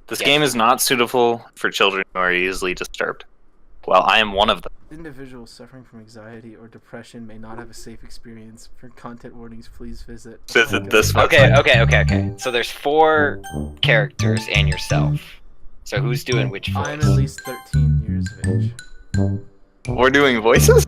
This game is not suitable for children who are easily disturbed. Well, I am one of them. Individuals suffering from anxiety or depression may not have a safe experience. For content warnings, please visit. Visit this Okay, website. okay. So there's 4 characters and yourself. So who's doing which voice? I'm at least 13 years of age. We're doing voices?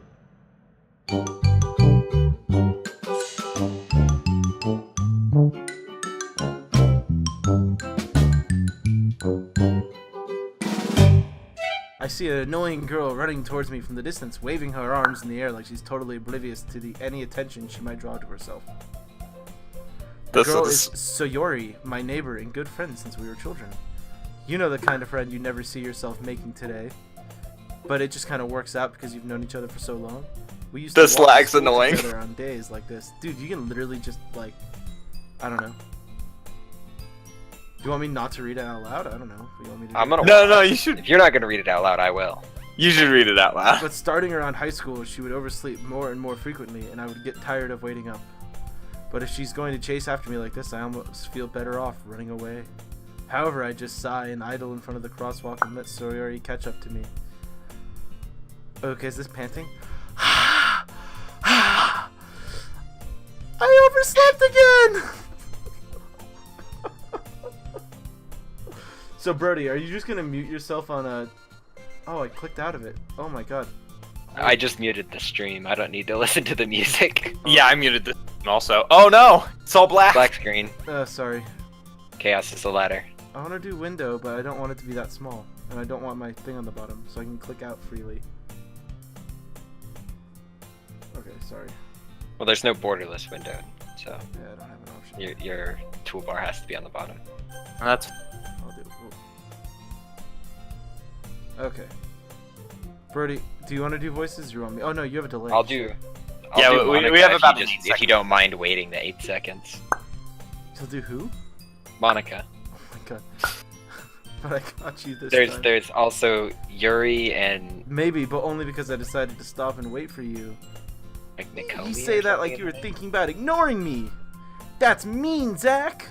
I see an annoying girl running towards me from the distance, waving her arms in the air like she's totally oblivious to any attention she might draw to herself. The girl is Sayori, my neighbor and good friend since we were children. You know the kind of friend you never see yourself making today, but it just kind of works out because you've known each other for so long. We used to walk to school annoying. together on days like this. Dude, you can literally just like, I don't know. Do you want me not to read it out loud? I don't know. If you want me to No, you should. If you're not gonna read it out loud, I will. You should read it out loud. But starting around high school, she would oversleep more and more frequently, and I would get tired of waiting up. But if she's going to chase after me like this, I almost feel better off running away. However, I just sigh and idle in front of the crosswalk and let Sayori catch up to me. Okay, is this panting? I overslept again! So, Brody, are you just gonna mute yourself on a... Oh, I clicked out of it. Oh my god. I just muted the stream. I don't need to listen to the music. Yeah, I muted this also. Oh no! It's all black! Black screen. Sorry. Chaos is the ladder. I want to do window, but I don't want it to be that small. And I don't want my thing on the bottom, so I can click out freely. Okay, sorry. Well, there's no borderless window, so... Yeah, I don't have an option. Your toolbar has to be on the bottom. That's... I'll do it. Okay. Brody, do you want to do voices or you want me? Oh no, you have a delay. I'll do we Monica have about if 8 seconds. if you don't mind waiting the 8 seconds. You'll do who? Monica. Oh my god. But I got you this time. There's also Yuri and Maybe, but only because I decided to stop and wait for you. like Nicole. You say that like you were thinking about ignoring me. That's mean, Zach.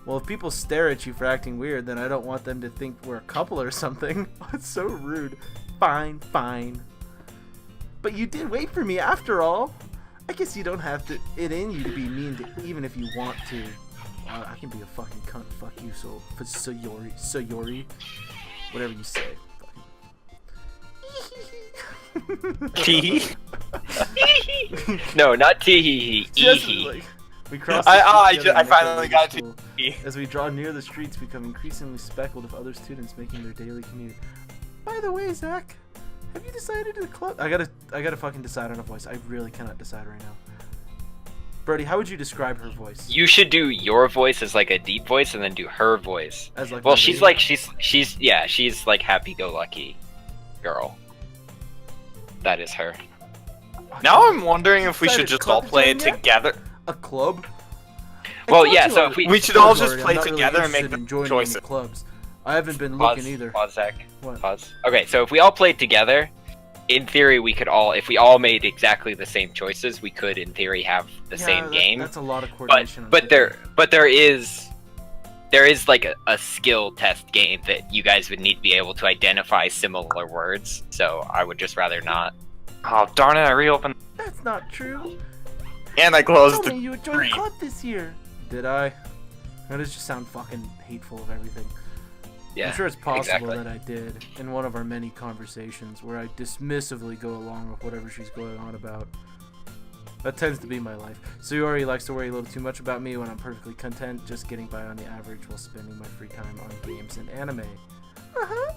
Well, if people stare at you for acting weird, then I don't want them to think we're a couple or something. It's so rude. Fine, fine. But you did wait for me after all. I guess you don't have it in you to be mean to, even if you want to. I can be a fucking cunt. Fuck you, Sayori. Whatever you say. Tee? No, not tee. Just like, we crossed I finally got to. As we draw near the streets, become increasingly speckled with other students making their daily commute. By the way, Zach, have you decided to club? I gotta fucking decide on a voice. I really cannot decide right now. Brody, how would you describe her voice? You should do your voice as like a deep voice, and then do her voice. As like well, she's like she's like happy-go-lucky girl. That is her. Now I'm wondering if we should just all play it together. A club? Well, yeah. So if we should all just play I'm not together and really make the interested in joining choices. any clubs. I haven't been Pause, looking either. Pause, Zach. What? Pause. Okay, so if we all played together, in theory, we could all, if we all made exactly the same choices, we could, in theory, have the same game. That's a lot of coordination. But there is like a skill test game that you guys would need to be able to identify similar words. So I would just rather not. Oh darn it! I reopened. That's not true. And I closed Tell me the you would join the club this year. Did I? That does just sound fucking hateful of everything. Yeah, I'm sure it's possible exactly. that I did in one of our many conversations where I dismissively go along with whatever she's going on about. That tends to be my life. Sayori likes to worry a little too much about me when I'm perfectly content, just getting by on the average while spending my free time on games and anime. Uh-huh.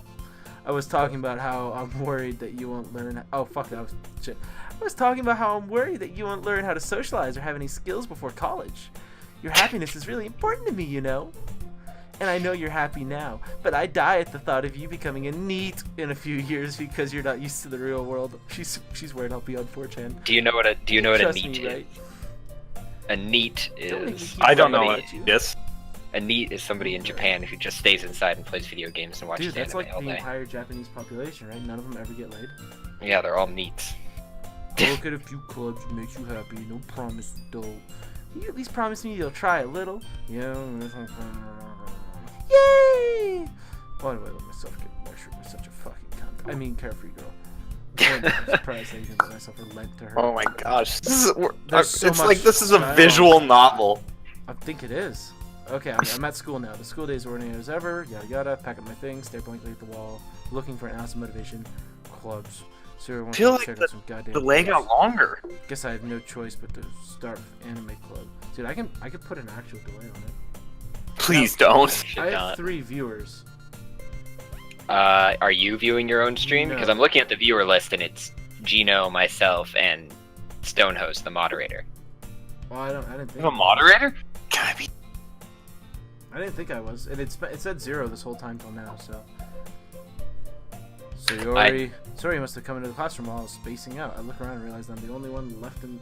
I was talking about how I'm worried that you won't learn. Oh fuck, that was shit. I was talking about how I'm worried that you won't learn how to socialize or have any skills before college. Your happiness is really important to me, you know. And I know you're happy now, but I die at the thought of you becoming a NEET in a few years because you're not used to the real world. She's worried I'll be on 4chan. Do you know what a Trust NEET me, right? is? A NEET is. I don't know what it is. A NEET is somebody in Japan who just stays inside and plays video games and watches Dude, that's anime like all the day. entire Japanese population, right? None of them ever get laid. Yeah, they're all NEETs. Look at a few clubs that makes you happy. No promise, though. You at least promise me you'll try a little. Yeah. Yay! Why do I let myself get measured by such a fucking cunt? I mean, carefree girl. I'm surprised I even let myself relent to her. Oh my gosh, this is so it's much like this is a dialogue. visual novel. I think it is. Okay, I'm at school now. The school days are ordinary as ever. Yada yada. Pack up my things. Stare blankly at the wall. Looking for an ounce of motivation. Clubs. Sarah I wants feel to like check out some goddamn the leg clubs. got longer. Guess I have no choice but to start with anime club. Dude, I could put an actual delay on it. Please don't. Should I have not. 3 viewers. Are you viewing your own stream? No. Because I'm looking at the viewer list and it's Gino, myself, and StoneHoes, the moderator. Well, I didn't think. You have a moderator? Can I be? I didn't think I was, and it said 0 this whole time till now. So Yori must have come into the classroom while I was spacing out. I look around and realize I'm the only one left in.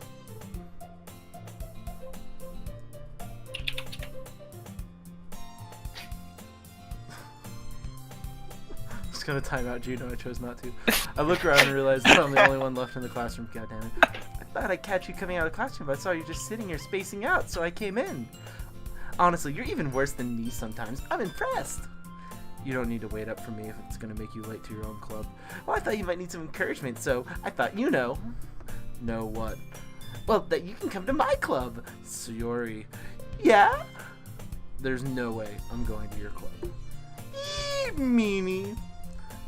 Just gonna time out Gino. I chose not to. I look around and realize that I'm the only one left in the classroom. God damn it! I thought I'd catch you coming out of the classroom, but I saw you just sitting here spacing out, so I came in. Honestly, you're even worse than me sometimes. I'm impressed. You don't need to wait up for me if it's gonna make you late to your own club. Well, I thought you might need some encouragement, so I thought you know. Know what? Well, that you can come to my club. Sayori. Yeah? There's no way I'm going to your club. Meanie.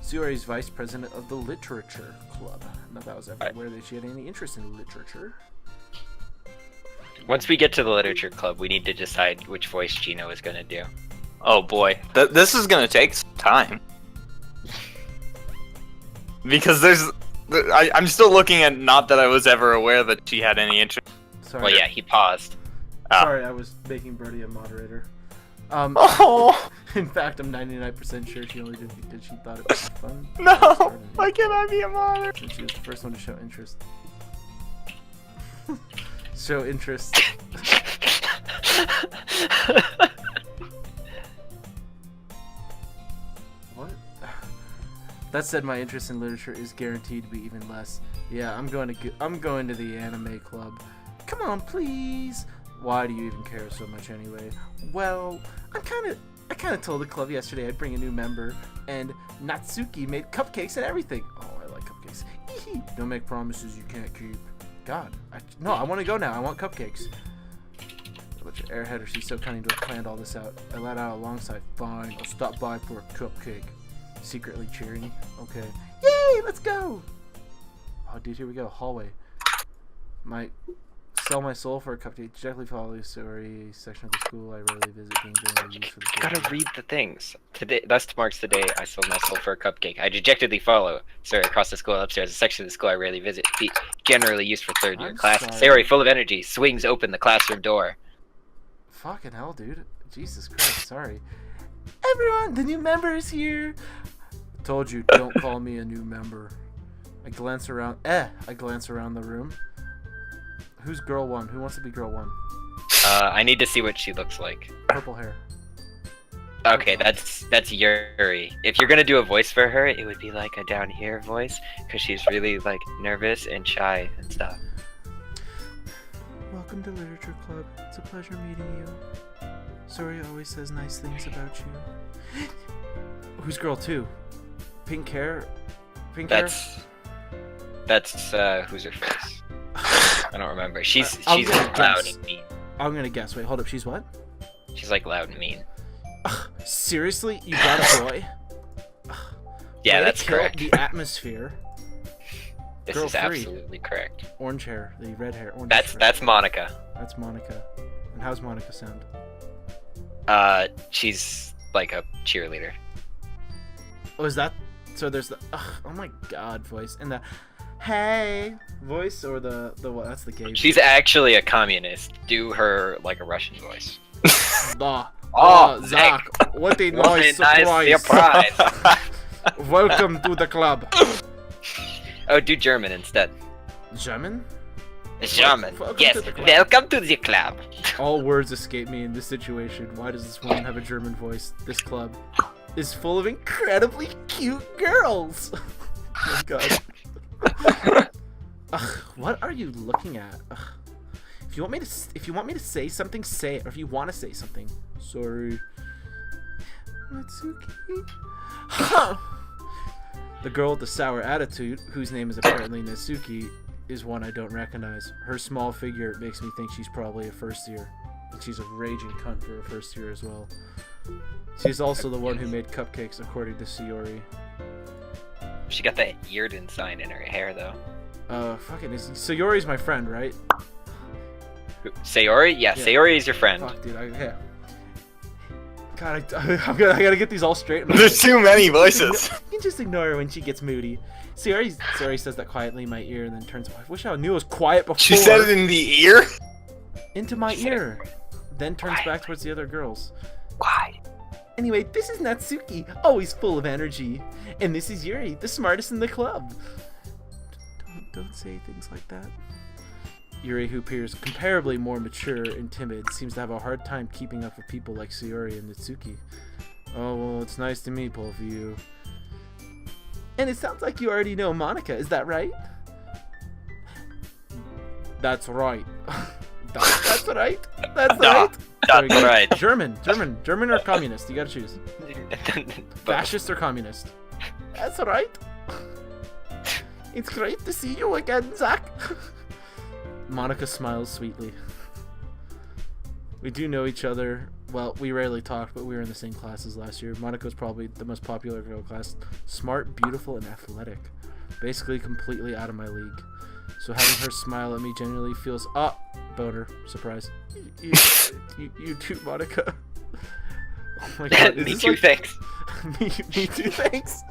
Sayori's vice president of the literature club. Not that I was ever aware that she had any interest in literature. Once we get to the literature club, we need to decide which voice Gino is going to do. Oh boy, this is gonna take some time. Because I'm still looking at not that I was ever aware that she had any interest. Sorry. Well, yeah, he paused. Sorry, I was making Birdie a moderator. Oh In fact, I'm 99% sure she only did it because she thought it was fun. no! Why can't I be a moderator? Since she was the first one to show interest. Show interest. What? That said, my interest in literature is guaranteed to be even less. Yeah, I'm going to the anime club. Come on, please. Why do you even care so much anyway? Well, I kind of told the club yesterday I'd bring a new member, and Natsuki made cupcakes and everything. Oh, I like cupcakes. Don't make promises you can't keep. God, I want to go now. I want cupcakes. Such an airheader. She's so cunning to have planned all this out. I let out alongside. Fine, I'll stop by for a cupcake. Secretly cheering. Okay. Yay, let's go. Oh, dude, here we go. Hallway. Sell my soul for a cupcake. Directly follow story section of the school I rarely visit. Being generally used for the Gotta read the things. Today, thus marks the day I sold my soul for a cupcake. I dejectedly follow. Sorry, across the school upstairs, a section of the school I rarely visit. Generally used for third-year I'm classes. sorry. Sayori, full of energy, swings open the classroom door. Fucking hell, dude. Jesus Christ, sorry. Everyone, the new member is here. Told you, don't call me a new member. I glance around the room. Who's girl 1? Who wants to be girl 1? I need to see what she looks like. Purple hair. Okay, that's Yuri. If you're gonna do a voice for her, it would be like a down here voice, because she's really like nervous and shy and stuff. Welcome to Literature Club. It's a pleasure meeting you. Sorry, always says nice things about you. Who's girl 2? Pink hair? That's who's her face? I don't remember. She's I'm gonna loud guess. and mean. I'm gonna guess. Wait, hold up. She's what? She's like loud and mean. Seriously? You got a boy? Yeah, Way to that's kill correct. The atmosphere. This Girl is 3. absolutely correct. Orange hair. The red hair. Orange hair. That's Monica. That's Monica. And how's Monica sound? She's like a cheerleader. Oh, is that? So there's the oh my god voice and the hey voice or the what? That's the gay. She's actually a communist. Do her like a Russian voice. Zach, what a nice Nice surprise! surprise. Welcome to the club. Oh, do German instead. German? German. Welcome Yes. to the club. Welcome to the club. All words escape me in this situation. Why does this woman have a German voice? This club is full of incredibly cute girls. Oh my god. Ugh, what are you looking at? Ugh. If you want me to say something, say it. Or if you want to say something, sorry. Natsuki. The girl with the sour attitude, whose name is apparently Natsuki, is one I don't recognize. Her small figure makes me think she's probably a first year. And she's a raging cunt for a first year as well. She's also the one who made cupcakes, according to Sayori. She got that Yearden sign in her hair, though. Sayori's my friend, right? Sayori? Yeah, Sayori is your friend. Fuck, dude. Okay. God, I gotta get these all straight. There's too many voices. You can just ignore her when she gets moody. Sayori says that quietly in my ear and then turns away. I wish I knew it was quiet before. She said it in the ear? Into my ear. Then turns back towards the other girls. Why? Anyway, this is Natsuki, always full of energy. And this is Yuri, the smartest in the club. Don't say things like that. Yuri, who appears comparably more mature and timid, seems to have a hard time keeping up with people like Sayori and Natsuki. Oh, well, it's nice to meet both of you. And it sounds like you already know Monica, is that right? That's right. That's right. That's right. That's right. German or communist? You gotta choose. Fascist or communist? That's right. It's great to see you again, Zach. Monica smiles sweetly. We do know each other. Well, we rarely talked, but we were in the same classes last year. Monica was probably the most popular girl class. Smart, beautiful, and athletic. Basically completely out of my league. So having her smile at me genuinely feels... Ah! Boner. Surprise. You too, Monica. Oh my god. Me too, thanks. me too, thanks.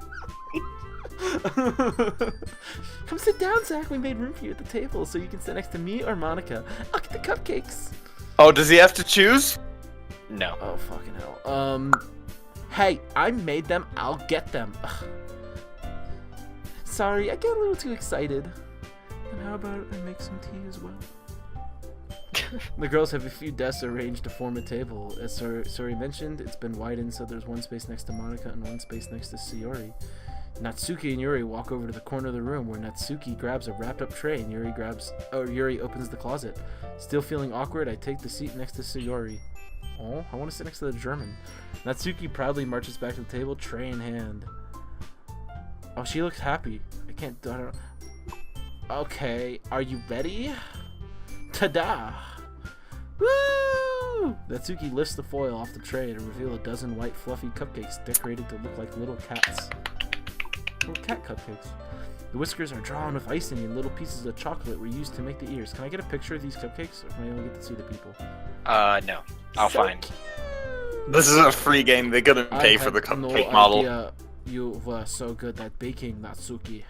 Come sit down, Zach. We made room for you at the table so you can sit next to me or Monica. I'll get the cupcakes. Oh, does he have to choose? No. Oh, fucking hell. Hey, I made them. I'll get them. Ugh. Sorry, I get a little too excited. And how about I make some tea as well? The girls have a few desks arranged to form a table. As Sayori mentioned, it's been widened so there's one space next to Monica and one space next to Sayori. Natsuki and Yuri walk over to the corner of the room where Natsuki grabs a wrapped up tray and Yuri opens the closet. Still feeling awkward, I take the seat next to Sayori. Oh, I want to sit next to the German. Natsuki proudly marches back to the table, tray in hand. Oh, she looks happy. I don't... Okay, are you ready? Ta-da! Woo! Natsuki lifts the foil off the tray to reveal a dozen white fluffy cupcakes decorated to look like little cats. Little cat cupcakes. The whiskers are drawn with icing and little pieces of chocolate were used to make the ears. Can I get a picture of these cupcakes, or can I only get to see the people? No. I'll find. Cute. This is a free game. They couldn't pay for the cupcake model. Idea you were so good at baking, Natsuki.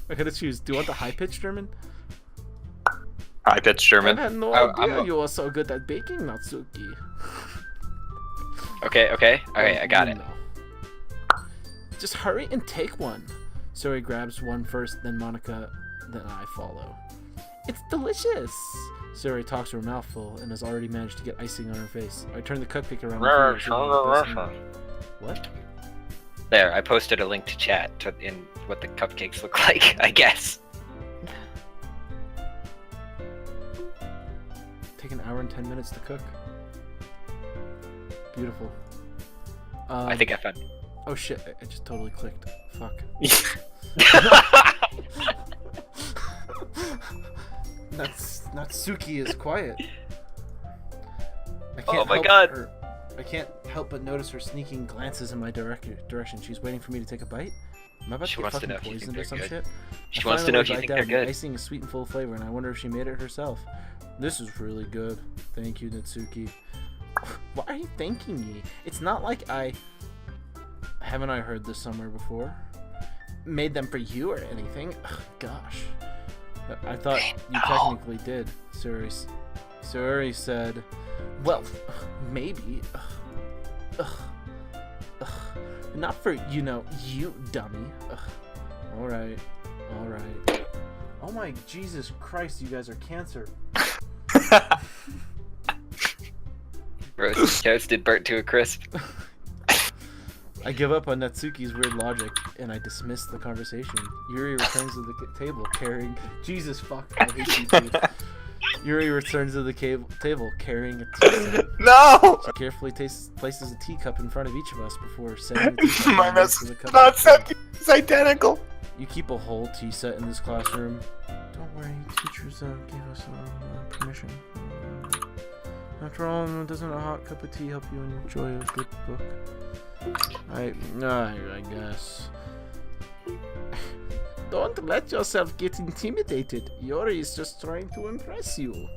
I gotta choose. Do you want the high-pitched German? High-pitched German. I had no idea you were so good at baking, Natsuki. Okay, I got it. Just hurry and take one. Sayori grabs one first, then Monica, then I follow. It's delicious! Sayori talks to her mouth full and has already managed to get icing on her face. I turn the cupcake around. What? There, I posted a link to chat in what the cupcakes look like, I guess. Take an hour and 10 minutes to cook. Beautiful. I think I found. Oh shit, it just totally clicked. Fuck. Natsuki is quiet. I can't help but notice her sneaking glances in my direction. She's waiting for me to take a bite. Am I about to get fucking poisoned or some shit? She wants to know if you think they're good. The icing is sweet and full of flavor, and I wonder if she made it herself. This is really good. Thank you, Natsuki. Why are you thanking me? It's not like haven't I heard this somewhere before? Made them for you or anything? Ugh, gosh. I thought you technically did. Sayori said, well, maybe. Not for, you dummy. Alright. Oh my Jesus Christ, you guys are cancer. Roasted, toasted, burnt to a crisp. I give up on Natsuki's weird logic, and I dismiss the conversation. Yuri returns to the table carrying... Jesus fuck, I hate you too. Yuri returns to the table carrying a tea set. No! She carefully places a teacup in front of each of us before setting the teacup My down mess next to the cup. not set. It's identical. You keep a whole tea set in this classroom. Don't worry, teachers gave us permission. After all, doesn't a hot cup of tea help you enjoy a good book? I guess. Don't let yourself get intimidated. Yuri is just trying to impress you.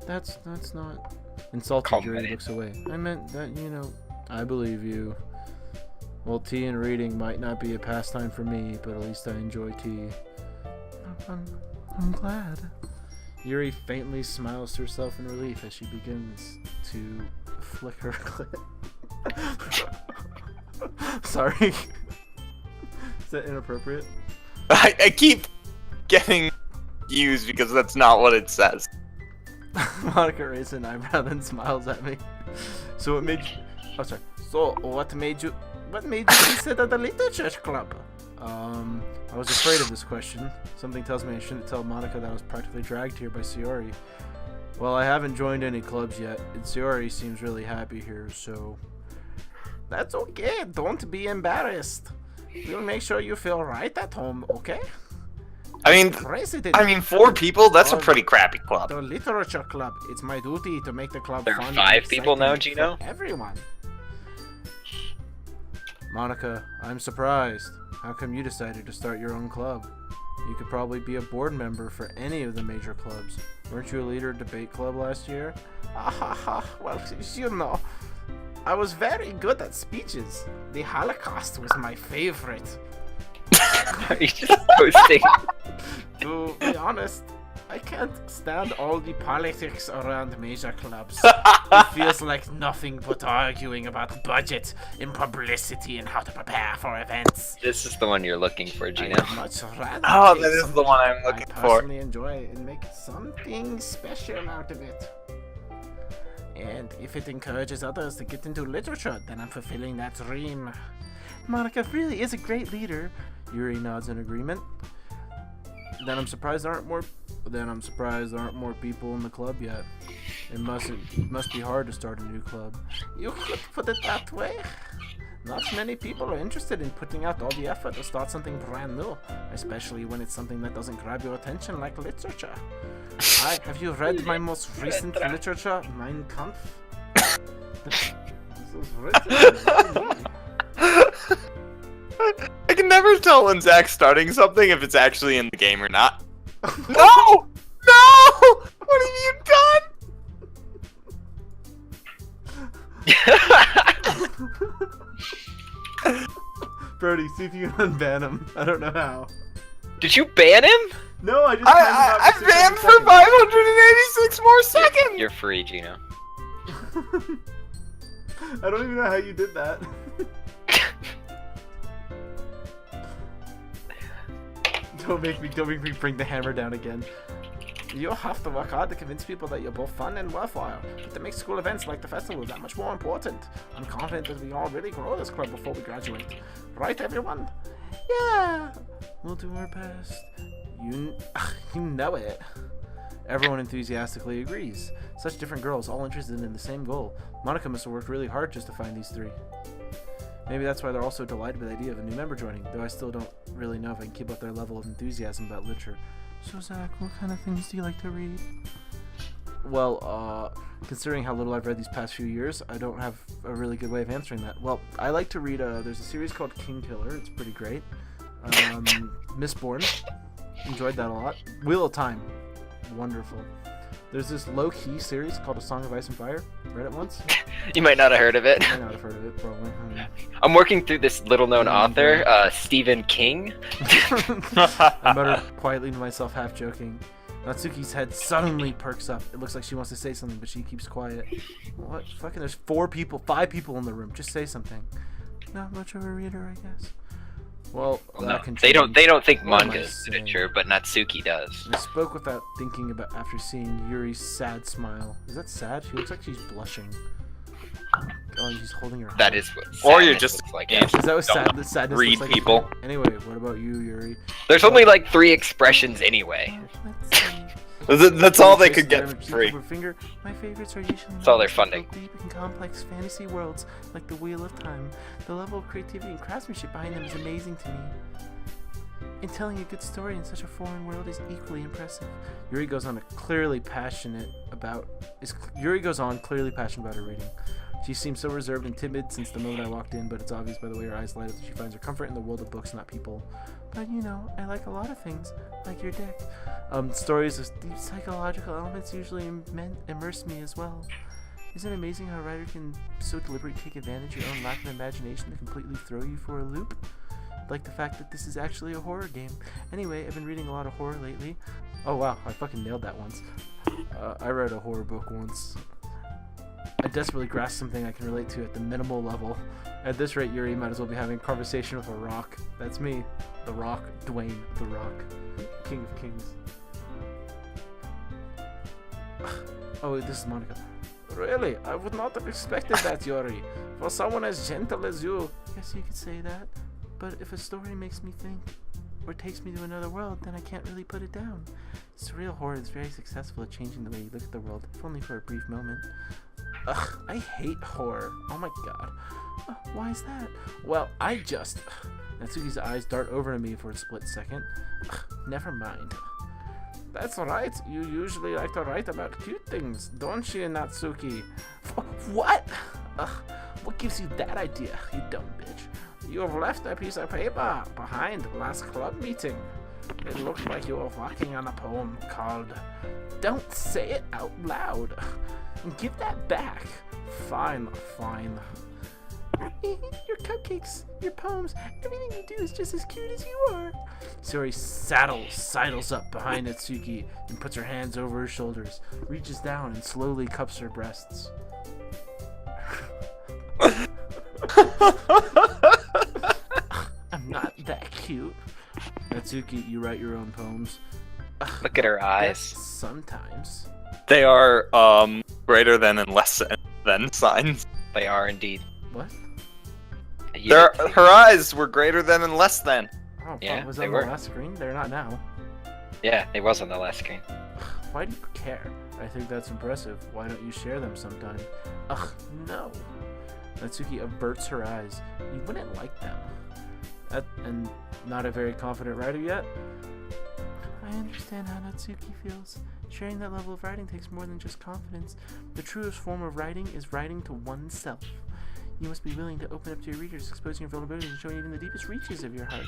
That's not... Insulted, Yuri looks away. I meant that, you know, I believe you. Well, tea and reading might not be a pastime for me, but at least I enjoy tea. I'm glad. Yuri faintly smiles to herself in relief as she begins to flick her clit. Sorry. Is that inappropriate? I keep getting used because that's not what it says. Monica raises an eyebrow then smiles at me. So what made you... Oh, sorry. So what made you consider the literature club? I was afraid of this question. Something tells me I shouldn't tell Monica that I was practically dragged here by Sayori. Well, I haven't joined any clubs yet, and Sayori seems really happy here, so... That's okay, don't be embarrassed. We'll make sure you feel right at home, okay? I mean, 4 people? That's a pretty crappy club. The literature club. It's my duty to make the club There are fun. 5 people now, Gino? Everyone. Monica, I'm surprised. How come you decided to start your own club? You could probably be a board member for any of the major clubs. Weren't you a leader of debate club last year? Well, you know, I was very good at speeches. The Holocaust was my favorite. Are you just posting? To be honest, I can't stand all the politics around major clubs. It feels like nothing but arguing about budget and publicity and how to prepare for events. This is the one you're looking for, Gino. I'd much rather Oh, take that is the one I'm looking I for. personally enjoy and make something special out of it. And if it encourages others to get into literature, then I'm fulfilling that dream. Monica really is a great leader. Yuri nods in agreement. Then I'm surprised there aren't more people in the club yet. It must be hard to start a new club. You could put it that way. Not many people are interested in putting out all the effort to start something brand new, especially when it's something that doesn't grab your attention like literature. Have you read my most recent literature, Mein Kampf? This was written. I can never tell when Zach's starting something if it's actually in the game or not. No! No! What have you done? Brody, see if you can unban him. I don't know how. Did you ban him? No, I just I'm banned for 586 more seconds! You're free, Gino. I don't even know how you did that. Don't make me bring the hammer down again. You'll have to work hard to convince people that you're both fun and worthwhile, but to make school events like the festival that much more important. I'm confident that we all really grow this club before we graduate. Right, everyone? Yeah! We'll do our best. You know it. Everyone enthusiastically agrees. Such different girls, all interested in the same goal. Monica must have worked really hard just to find these 3. Maybe that's why they're all so delighted with the idea of a new member joining, though I still don't really know if I can keep up their level of enthusiasm about literature. So Zach, what kind of things do you like to read? Well, considering how little I've read these past few years, I don't have a really good way of answering that. Well, I like to read, there's a series called King Killer, it's pretty great. Mistborn, enjoyed that a lot. Wheel of Time, wonderful. There's this low-key series called A Song of Ice and Fire. Read it once? You might not have heard of it. I might not have heard of it, probably. I don't know. I'm working through this little-known author, Stephen King. I muttered quietly to myself, half joking. Natsuki's head suddenly perks up. It looks like she wants to say something, but she keeps quiet. What? Fucking, there's 5 people in the room. Just say something. Not much of a reader, I guess. Well, no, they don't think manga is literature, but Natsuki does. I spoke without thinking about after seeing Yuri's sad smile. Is that sad? She looks like she's blushing. Oh, she's holding her heart. That is what. Or you're just looks like. yeah. Is that what sadness read looks like? people. Anyway, what about you, Yuri? There's only like 3 expressions anyway. Let's see. That's all they could get for free. Finger. My favorites are usually That's all they're novels that funding. go deep and complex fantasy worlds like the Wheel of Time. The level of creativity and craftsmanship behind them is amazing to me. And telling a good story in such a foreign world is equally impressive. Yuri goes on clearly passionate about her reading. She seems so reserved and timid since the moment I walked in, but it's obvious by the way her eyes light up that she finds her comfort in the world of books, not people. But you know, I like a lot of things, like your dick. Stories with deep psychological elements usually immerse me as well. Isn't it amazing how a writer can so deliberately take advantage of your own lack of imagination to completely throw you for a loop? Like the fact that this is actually a horror game. Anyway, I've been reading a lot of horror lately. Oh wow, I fucking nailed that once. I read a horror book once. I desperately grasped something I can relate to at the minimal level. At this rate, Yuri might as well be having a conversation with a rock. That's me. The Rock. Dwayne The Rock. King of Kings. Oh, this is Monica. Really? I would not have expected that, Yuri. For someone as gentle as you. Guess you could say that. But if a story makes me think, or takes me to another world, then I can't really put it down. Surreal horror is very successful at changing the way you look at the world, if only for a brief moment. Ugh, I hate horror. Oh my god. Why is that? Well, I just... Natsuki's eyes dart over to me for a split second. Never mind. That's right. You usually like to write about cute things, don't you, Natsuki? What? What gives you that idea, you dumb bitch? You have left a piece of paper behind last club meeting. It looked like you were working on a poem called Don't Say It Out Loud. Give that back. Fine. Your cupcakes, your poems, everything you do is just as cute as you are. Sori sidles up behind Natsuki and puts her hands over her shoulders, reaches down and slowly cups her breasts. I'm not that cute. Natsuki, you write your own poems. Look at her eyes. Sometimes. They are greater than and less than signs. They are indeed. What? Her eyes were greater than and less than. Oh, Yeah, was they that on were. the last screen? They're not now. Yeah, it was on the last screen. Why do you care? I think that's impressive. Why don't you share them sometime? Ugh, no. Natsuki averts her eyes. You wouldn't like them. And not a very confident writer yet? I understand how Natsuki feels. Sharing that level of writing takes more than just confidence. The truest form of writing is writing to oneself. You must be willing to open up to your readers, exposing your vulnerabilities and showing even the deepest reaches of your heart.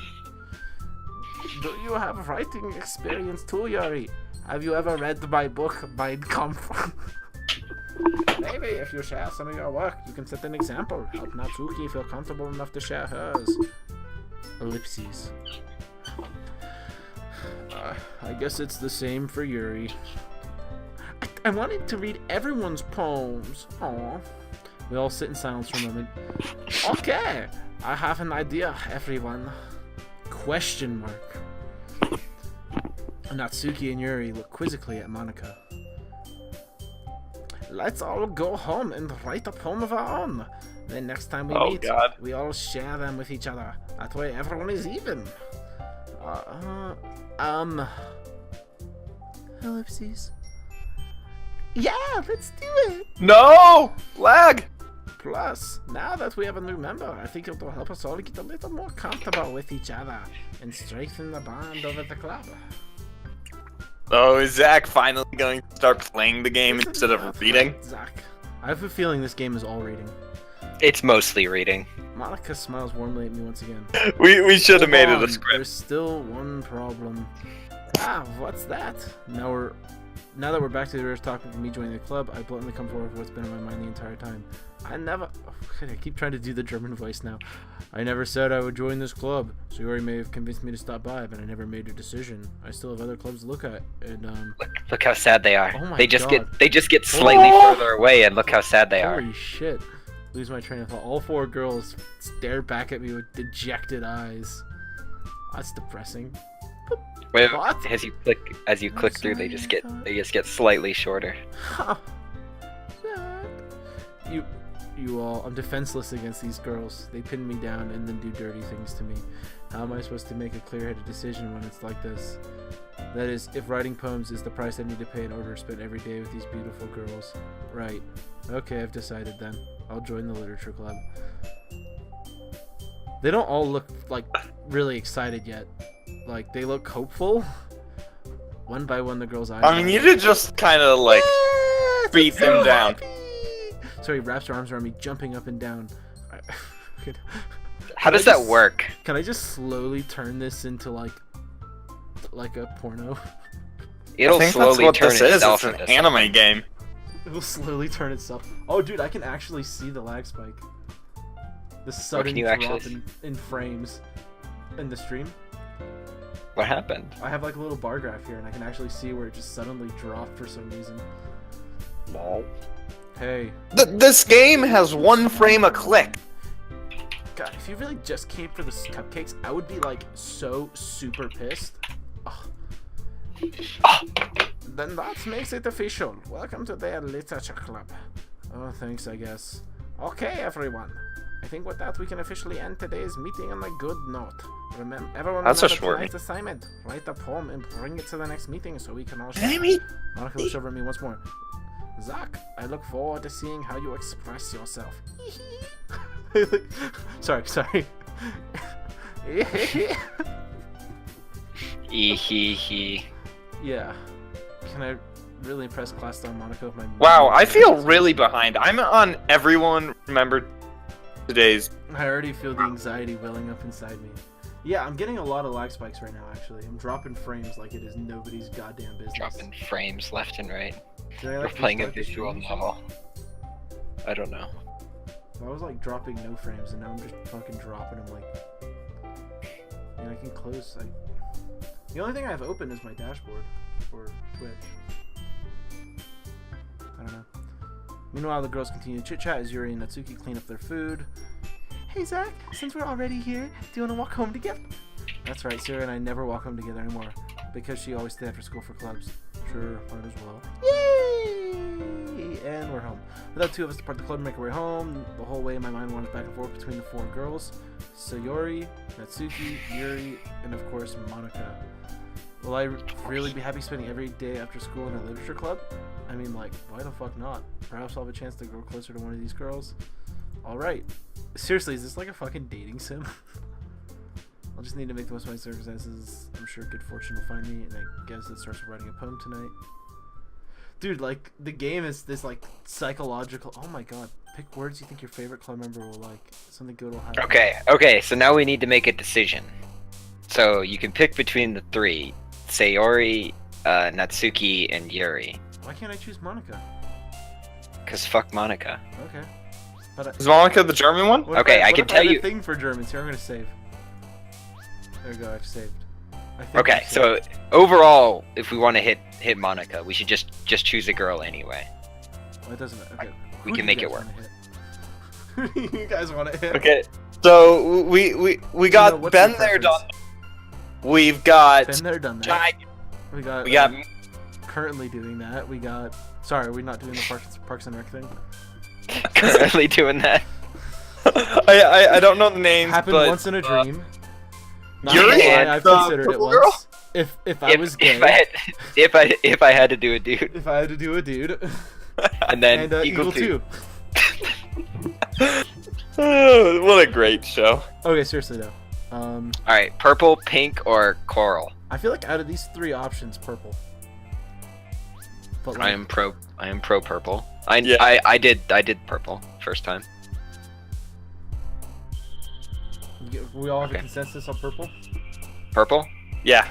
Do you have writing experience too, Yuri? Have you ever read my book, Mein Kampf? Maybe if you share some of your work, you can set an example. Help Natsuki feel comfortable enough to share hers. Ellipses. I guess it's the same for Yuri. I wanted to read everyone's poems. Aww. We all sit in silence for a moment. Okay, I have an idea, everyone. Question mark. Natsuki and Yuri look quizzically at Monica. Let's all go home and write a poem of our own. Then next time we meet, God. we all share them with each other. That way everyone is even. Ellipses. Yeah, let's do it. No! Lag! Plus, now that we have a new member, I think it will help us all get a little more comfortable with each other and strengthen the bond over the club. Oh, is Zach finally going to start playing the game instead of reading? Zach, I have a feeling this game is all reading. It's mostly reading. Monica smiles warmly at me once again. We should have made it Hold a on, script. There's still one problem. What's that? Now that we're back to the reverse talking to me joining the club, I bluntly come forward with what's been on my mind the entire time. I keep trying to do the German voice now. I never said I would join this club. So Yuri may have convinced me to stop by, but I never made a decision. I still have other clubs to look at, and Look how sad they are. Oh my they just God. get slightly further away, and look how sad they are. Holy shit. Lose my train of thought. All four girls stare back at me with dejected eyes. That's depressing. Wait, What? as you click through, they just get slightly shorter. Huh. you all. I'm defenseless against these girls. They pin me down and then do dirty things to me. How am I supposed to make a clear-headed decision when it's like this? That is, if writing poems is the price I need to pay in order to spend every day with these beautiful girls. Right. Okay, I've decided then. I'll join the literature club. They don't all look, like, really excited yet. Like, they look hopeful. One by one, the girls' eyes. I mean, you did just kind of, like, beat them down. So he wraps her arms around me, jumping up and down. How does that work? Can I just slowly turn this into, like a porno? It'll I think slowly that's what turn this is. itself It's an into anime game. It'll slowly turn itself. Oh, dude, I can actually see the lag spike. The sudden you drop actually in frames in the stream. What happened? I have like a little bar graph here, and I can actually see where it just suddenly dropped for some reason. Lol. Hey, This game has 1 frame a click. God, if you really just came for the cupcakes, I would be like so super pissed. Ugh. Then that makes it official. Welcome to the literature club. Oh, thanks, I guess. Okay, everyone. I think with that we can officially end today's meeting on a good note. Everyone That's a remember short tonight's assignment. Write a poem and bring it to the next meeting so we can all share. Jamie! Monica looks over at me once more. Zach, I look forward to seeing how you express yourself. sorry. Ehehe. Yeah. Can I really impress class star Monica with my... Wow, I feel really behind. I'm on everyone remember today's. I already feel the anxiety welling up inside me. Yeah, I'm getting a lot of lag spikes right now, actually. I'm dropping frames like it is nobody's goddamn business. Dropping frames left and right. Did I, We're like, playing a restart the visual stream? novel. I don't know. I was like dropping no frames, and now I'm just fucking dropping them like... And I can close, like... The only thing I have open is my dashboard for Twitch. I don't know. Meanwhile, the girls continue to chit-chat as Yuri and Natsuki clean up their food. Hey Zach, since we're already here, do you want to walk home together? That's right, Sarah and I never walk home together anymore, because she always stays after school for clubs. Sure, might as well. Yay! And we're home. Without 2 of us to part the club and make our way home, the whole way my mind wanders back and forth between the 4 girls. Sayori, Natsuki, Yuri, and of course Monica. Will I really be happy spending every day after school in a literature club? I mean, like, why the fuck not? Perhaps I'll have a chance to grow closer to one of these girls. Alright. Seriously, is this like a fucking dating sim? I'll just need to make the most of my circumstances. I'm sure good fortune will find me, and I guess it starts with writing a poem tonight. Dude, like, the game is this, like, psychological... Oh my god. Pick words you think your favorite club member will like. Something good will happen. Okay, so now we need to make a decision. So you can pick between the 3. Sayori, Natsuki, and Yuri. Why can't I choose Monica? Cause fuck Monica. Okay. But Is Monica the German one? Okay, I can tell you- a thing for Germans here. I'm gonna save. There we go. I've saved. I think Okay, I've so saved. overall, if we want to hit Monica, we should just choose a girl anyway. Well, it doesn't. Okay. We Who can do you make it guys work. wanna hit? Who do you guys want to hit? Okay, so we got what's Ben your there, preference? done. We've got Been there, done that. Giant. We got. We got currently doing that. We got. Sorry, are we not doing the Parks and Rec thing? Currently doing that. I don't know the names, Happened but once in a dream. Not Yuri gonna lie, and I've the considered it purple once. girl? If I was gay, if I had to do a dude, if I had to do a dude, and then and equal to. What a great show. Okay, seriously though. All right, purple, pink, or coral. I feel like out of these 3 options, purple. But like, I am pro purple. Yeah. I did purple first time. we all have a Okay. consensus on purple. Purple. Yeah.